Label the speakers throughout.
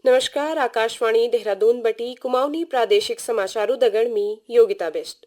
Speaker 1: नमस्कार। आकाशवाणी देहरादून बटी कुमाऊनी प्रादेशिक समाचारों दगड़ में योगिता बेस्ट।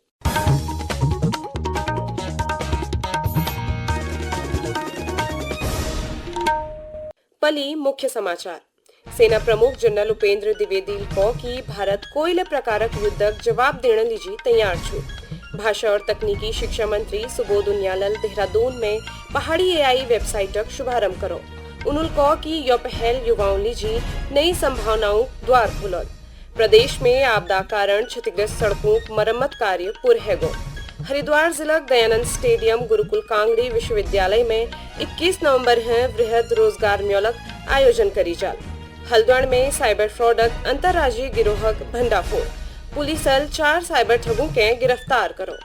Speaker 1: पली मुख्य समाचार। सेना प्रमुख जनरल उपेंद्र द्विवेदी को की भारत कोई प्रकारक युद्धक जवाब देने लीजी तैयार छु। भाषा और तकनीकी शिक्षा मंत्री सुबोध उनियाल देहरादून में पहाड़ी एआई वेबसाइटक शुभारंभ करो। उन्होंने कहा कि यह पहल युवाओं लीजी नई संभावनाओं द्वार खोलल। प्रदेश में आपदा कारण क्षतिग्रस्त सड़कों मरम्मत कार्य पूर्ण है गो। हरिद्वार जिला दयानंद स्टेडियम गुरुकुल कांगड़ी विश्वविद्यालय में 21 नवंबर है वृहद रोजगार मेलक आयोजन करी जाल। हल्द्वार में साइबर फ्रॉडक अंतर्राज्यीय गिरोहक भंडाफोड़। पुलिस 4 साइबर ठगों के गिरफ्तार करो।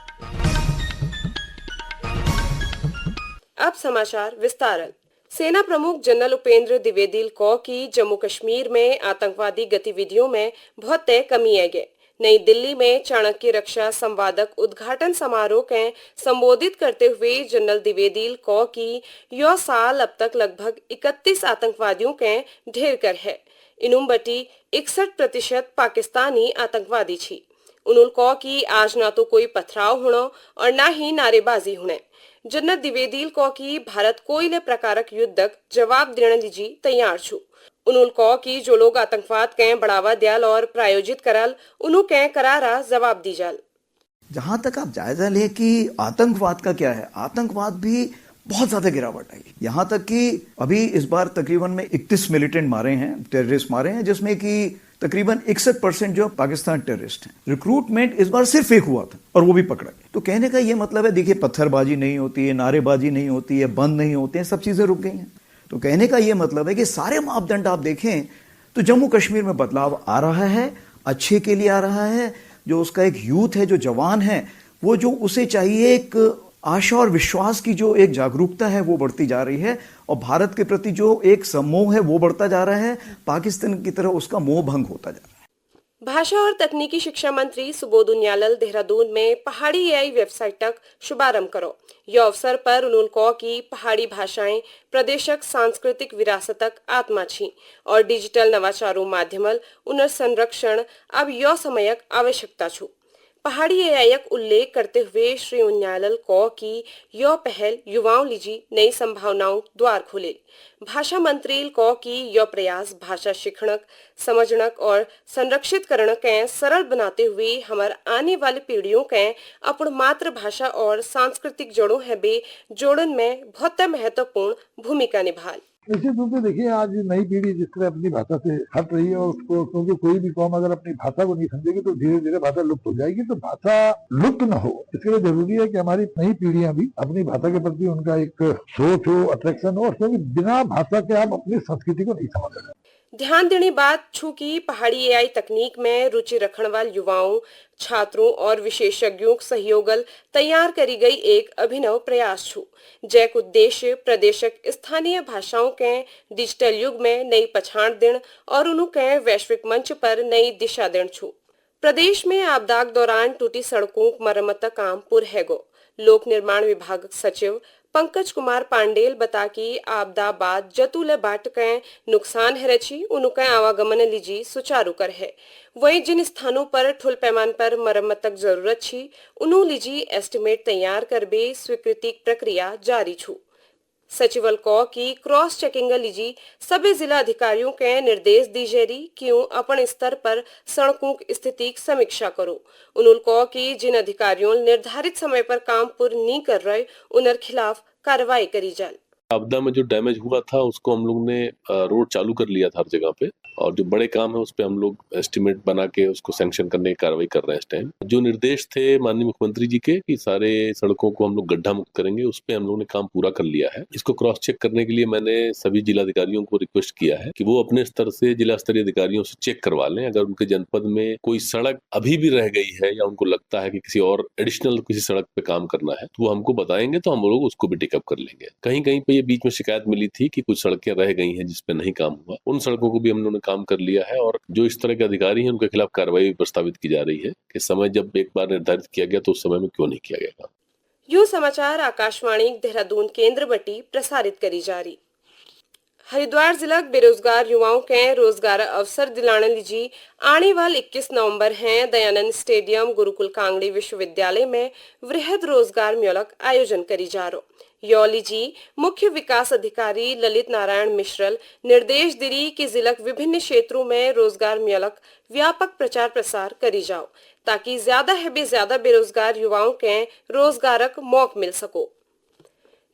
Speaker 1: अब समाचार विस्तार। सेना प्रमुख जनरल उपेंद्र द्विवेदी को की जम्मू कश्मीर में आतंकवादी गतिविधियों में बहुत तय कमी है गए। नई दिल्ली में चाणक्य रक्षा संवादक उद्घाटन समारोह के संबोधित करते हुए जनरल द्विवेदी को की यह साल अब तक लगभग 31 आतंकवादियों के ढेर कर है। इनुम बटी 61% पाकिस्तानी आतंकवादी छी। उन्होंने कहा कि आज ना तो कोई पथराव होना और ना ही नारेबाजी होने। जनरल द्विवेदी को की भारत कोई प्रकारक युद्धक जवाब देने लीजी तैयार छु। उन्होंने कहा कि जो लोग आतंकवाद के बढ़ावा दियाल और प्रायोजित करल उन्हों के करारा जवाब दी जाल।
Speaker 2: जहां तक आप जायजा लें कि आतंकवाद का क्या है, आतंकवाद भी बहुत ज्यादा गिरावट आई। यहां तक कि अभी इस बार तकरीबन में 31 मिलिटेंट मारे हैं, टेररिस्ट मारे हैं, जिसमें कि तकरीबन 61% जो पाकिस्तान टेररिस्ट हैं। रिक्रूटमेंट इस बार सिर्फ एक हुआ था और वो भी पकड़ा गया। तो कहने का ये मतलब है, देखिए, पत्थरबाजी नहीं होती है, नारेबाजी नहीं होती है, बंद नहीं होते हैं, सब चीजें रुक गई हैं। तो कहने का ये मतलब है कि सारे मापदंड आप देखें तो जम्मू कश्मीर में बदलाव आ रहा है, अच्छे के लिए आ रहा है। जो उसका एक यूथ है, जो जवान है, वो जो उसे चाहिए एक आशा और विश्वास की जो एक जागरूकता है वो बढ़ती जा रही है और भारत के प्रति जो एक सम्मोह है वो बढ़ता जा रहा है। पाकिस्तान की तरह उसका मोह भंग होता जा रहा है।
Speaker 1: भाषा और तकनीकी शिक्षा मंत्री सुबोध उनियाल देहरादून में पहाड़ी एआई वेबसाइट तक शुभारंभ करो। यह अवसर पर उन्होंने कहा कि पहाड़ी भाषाएं प्रदेशक सांस्कृतिक विरासतक आत्मा छी और डिजिटल नवाचारों माध्यमल उनर संरक्षण अब यह समयक आवश्यकता छु। पहाड़ी एआई उल्लेख करते हुए श्री उनियाल को की यह पहल युवाओं लीजी नई संभावनाओं द्वार खोले। भाषा मंत्री को की यह प्रयास भाषा शिक्षणक, समझणक और संरक्षित करने के सरल बनाते हुए हमार आने वाली पीढ़ियों के अपन मातृभाषा और सांस्कृतिक जड़ों है बे जोड़न में बहुत महत्वपूर्ण भूमिका निभाल।
Speaker 3: निश्चित रूप से देखिए, आज नई पीढ़ी जिस तरह अपनी भाषा से हट रही है और उसको, क्योंकि कोई भी कौम अगर अपनी भाषा को नहीं समझेगी तो धीरे धीरे भाषा लुप्त हो जाएगी। तो भाषा लुप्त न हो, इसके लिए जरूरी है कि हमारी नई पीढ़ियां भी अपनी भाषा के प्रति उनका एक सोच हो, अट्रैक्शन हो, क्योंकि बिना भाषा के आप अपनी संस्कृति को नहीं समझ सकते।
Speaker 1: ध्यान देने बात छू की पहाड़ी एआई तकनीक में रुचि रखने वाले युवाओं, छात्रों और विशेषज्ञों सहयोगल तैयार करी गई एक अभिनव प्रयास छू। जैक उद्देश्य प्रदेशक स्थानीय भाषाओं के डिजिटल युग में नई पहचान देन और उनके वैश्विक मंच पर नई दिशा देन छू। प्रदेश में आपदा दौरान टूटी सड़कों मरम्मत का काम पूर्ण है गो। लोक निर्माण विभाग सचिव पंकज कुमार पांडेल बता कि आपदा बाद जतुल बाट के नुकसान है रची उनके आवागमन लीजी सुचारू कर है। वहीं जिन स्थानों पर ठुल पैमान पर मरम्मत तक जरूरत छी उन्हों लीजी एस्टिमेट तैयार कर बे स्वीकृति प्रक्रिया जारी छू। सचिवल को की क्रॉस चेकिंग लीजी सभी जिला अधिकारियों के निर्देश दी जेरी क्यों अपन स्तर पर सड़कों की स्थिति की समीक्षा करो। उन्होंने कहा कि जिन अधिकारियों निर्धारित समय पर काम पूर्ण नहीं कर रहे उनके खिलाफ कार्रवाई करी जाए।
Speaker 4: आपदा में जो डैमेज हुआ था उसको हम लोग ने रोड चालू कर लिया था हर जगह पे, और जो बड़े काम है उस पे हम लोग एस्टिमेट बना के उसको सैंक्शन करने की कार्रवाई कर रहे हैं इस टाइम। जो निर्देश थे माननीय मुख्यमंत्री जी के कि सारे सड़कों को हम लोग गड्ढा मुक्त करेंगे, उस पे हम लोग ने काम पूरा कर लिया है। इसको क्रॉस चेक करने के लिए मैंने सभी जिलाधिकारियों को रिक्वेस्ट किया है कि वो अपने स्तर से जिला स्तरीय अधिकारियों से चेक करवा लें। अगर उनके जनपद में कोई सड़क अभी भी रह गई है या उनको लगता है कि किसी और एडिशनल किसी सड़क पे काम करना है तो वो हमको बताएंगे, तो हम लोग उसको भी टेकअप कर लेंगे। कहीं कहीं पे ये बीच में शिकायत मिली थी कि कुछ सड़कें रह गई हैं जिसपे नहीं काम हुआ, उन सड़कों को भी हम लोगों ने काम कर लिया है और जो इस तरह के अधिकारी हैं उनके खिलाफ कार्रवाई प्रस्तावित की जा रही है कि समय जब एक बार निर्धारित किया गया तो उस समय में क्यों नहीं किया गया।
Speaker 1: यूं समाचार आकाशवाणी देहरादून केंद्र बटी प्रसारित करी जा रही। हरिद्वार जिला बेरोजगार युवाओं के रोजगार अवसर दिलाने लीजी आने वाले 21 नवंबर हैं दयानंद स्टेडियम गुरुकुल कांगड़ी विश्वविद्यालय में वृहद रोजगार मेलक आयोजन करी जा रहा। योली जी मुख्य विकास अधिकारी ललित नारायण मिश्रल निर्देश दिरी कि जिलक विभिन्न क्षेत्रों में रोजगार मेलक व्यापक प्रचार प्रसार करी जाओ ताकि ज्यादा बेरोजगार युवाओं के रोजगारक मौका मिल सको।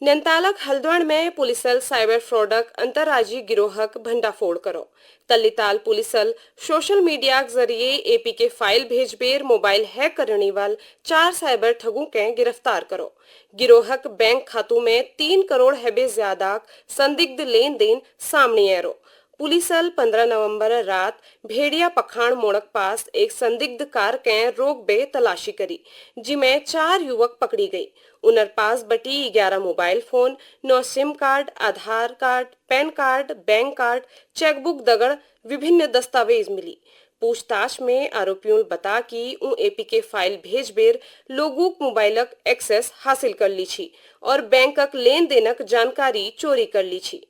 Speaker 1: नैनीतालक हल्द्वानी में पुलिसल साइबर फ्रॉडक अंतर्राज्यीय गिरोहक भंडाफोड़ करो। तल्लीताल पुलिसल सोशल मीडिया के जरिए एपी के फाइल भेजबेर मोबाइल हैक करने वाल 4 साइबर ठगों के गिरफ्तार करो। गिरोहक बैंक खातों में 3 करोड़ हैबे ज्यादा संदिग्ध लेन देन सामने आयो। पुलिसल 15 नवंबर रात भेड़िया पखाण मोड़क पास एक संदिग्ध कार के रोक बे तलाशी करी जिसमें 4 युवक पकड़ी गई। उनर पास बटी 11 mobile phone, 9 sim card, Aadhaar card, PAN card, bank card, chequebook दगड़ विभिन्न दस्तावेज मिली। पूछताछ में आरोपियों बता कि उ एपी के फाइल भेजबेर लोगों मोबाइलक एक्सेस हासिल कर ली छी और बैंकक लेन देनक जानकारी चोरी कर ली छी।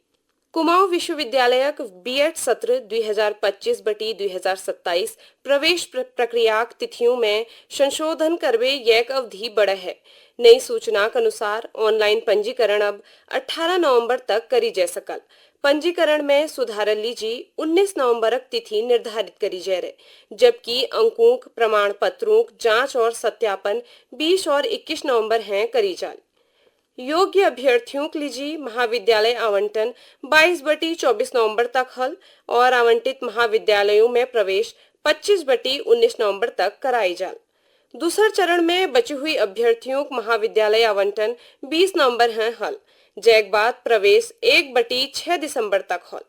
Speaker 1: कुमाऊं विश्वविद्यालयक बीएड सत्र 2025-2027 प्रवेश प्रक्रिया तिथियों में संशोधन करवे एक अवधि बढ़े है। नई सूचना के अनुसार ऑनलाइन पंजीकरण अब 18 नवंबर तक करी जा सकल। पंजीकरण में सुधार लीजी 19 नवंबर तक तिथि निर्धारित करी जा रहे, जबकि अंकों प्रमाण पत्रों जांच और सत्यापन 20 और 21 नवंबर हैं करी जाल। योग्य अभ्यर्थियों के लिए महाविद्यालय आवंटन 22/24 नवंबर तक हल और आवंटित महाविद्यालयों में प्रवेश 25/19 नवंबर तक कराई जाल। दूसरे चरण में बची हुई अभ्यर्थियों को महाविद्यालय आवंटन 20 नवंबर है हल, जैक बाद प्रवेश 1/6 दिसंबर तक हल।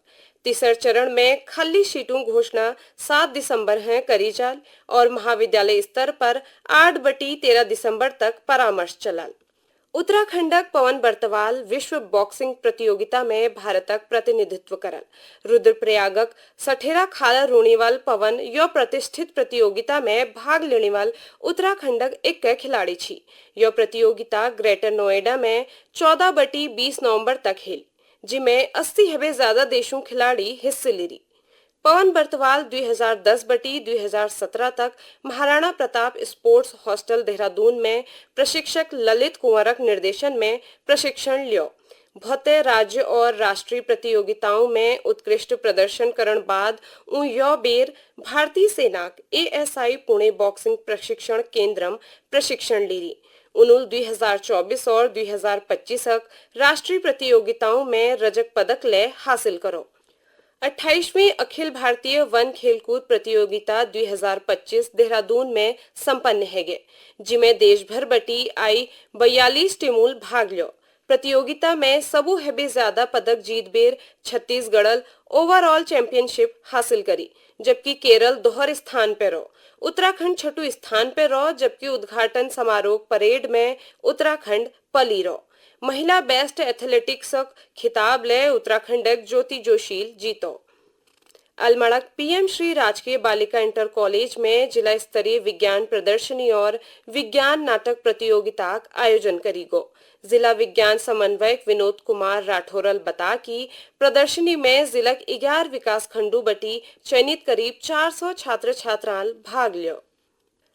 Speaker 1: तीसरे चरण में खाली सीटों घोषणा 7 दिसंबर है करी जाल और महाविद्यालय स्तर पर 8/13 दिसंबर तक परामर्श चलाल। उत्तराखंडक पवन बर्तवाल विश्व बॉक्सिंग प्रतियोगिता में भारतक प्रतिनिधित्व करल। रुद्रप्रयागक सठेरा खाला रोनीवाल पवन यो प्रतिष्ठित प्रतियोगिता में भाग लेने वाल उत्तराखंडक एक खिलाड़ी छी। यो प्रतियोगिता ग्रेटर नोएडा में 14/20 नवंबर तक हेल, जिसमें 80 हबे ज्यादा देशों खिलाड़ी हिस्से ले रही। पवन बर्तवाल 2010-2017 तक महाराणा प्रताप स्पोर्ट्स हॉस्टल देहरादून में प्रशिक्षक ललित कुंवरक निर्देशन में प्रशिक्षण लियो। भौते राज्य और राष्ट्रीय प्रतियोगिताओं में उत्कृष्ट प्रदर्शन करण बाद यो बेर भारतीय सेना ASI पुणे बॉक्सिंग प्रशिक्षण केंद्रम प्रशिक्षण ले रही। उन्होंने 2024 और 2025 तक राष्ट्रीय प्रतियोगिताओं में रजत पदक ले हासिल करो। 28वीं अखिल भारतीय वन खेलकूद प्रतियोगिता 2025 देहरादून में संपन्न है गे, जिसमें देश भर बटी आई 42 टीमों भाग लियो। प्रतियोगिता में सबू हेबे ज्यादा पदक जीत बेर छत्तीसगढ़ ओवरऑल चैंपियनशिप हासिल करी, जबकि केरल दोहरे स्थान पर रहो। उत्तराखंड छठू स्थान पर रहो, जबकि उद्घाटन समारोह परेड में उत्तराखंड पली रहो। महिला बेस्ट एथलेटिक्स खिताब ले उत्तराखंडक ज्योति जोशील जीतो। अलमड़क PM श्री राजकीय बालिका इंटर कॉलेज में जिला स्तरीय विज्ञान प्रदर्शनी और विज्ञान नाटक प्रतियोगिता का आयोजन करी गो। जिला विज्ञान समन्वयक विनोद कुमार राठौरल बता कि प्रदर्शनी में जिला 11 विकास खंडों बटी चयनित करीब 400 छात्र छात्राएं भाग लियो।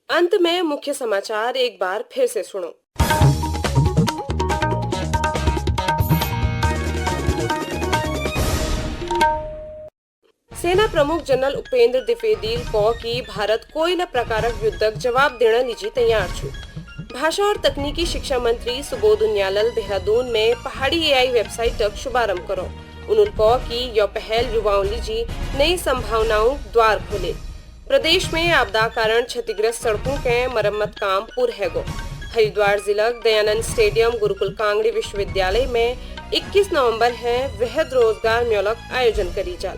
Speaker 1: अंत में मुख्य समाचार एक बार फिर से सुनो। सेना प्रमुख जनरल उपेंद्र द्विवेदी को कि भारत कोई न प्रकारक युद्धक जवाब देने लीजी तैयार छु। भाषा और तकनीकी शिक्षा मंत्री सुबोध उनियाल देहरादून में पहाड़ी AI वेबसाइट का शुभारंभ करो। उन्होंने कहा कि यह पहल युवाओं लीजी नई संभावनाओं द्वार खोले। प्रदेश में आपदा कारण क्षतिग्रस्त सड़कों के मरम्मत काम पूरा है गो। हरिद्वार जिला दयानंद स्टेडियम गुरुकुल कांगड़ी विश्वविद्यालय में 21 नवंबर है वृहद रोजगार मेलक आयोजन करी जाल।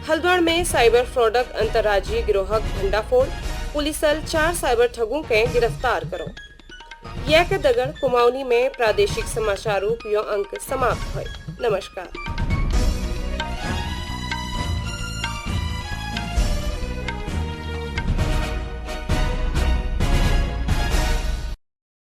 Speaker 1: हल्द्वानी में साइबर फ्रॉडक अंतर्राज्यीय गिरोहक भंडाफोड़, पुलिसल 4 साइबर ठगों के गिरफ्तार करो। यह के दगड़ कुमाऊनी में प्रादेशिक समाचारों यो अंक समाप्त हुए। नमस्कार।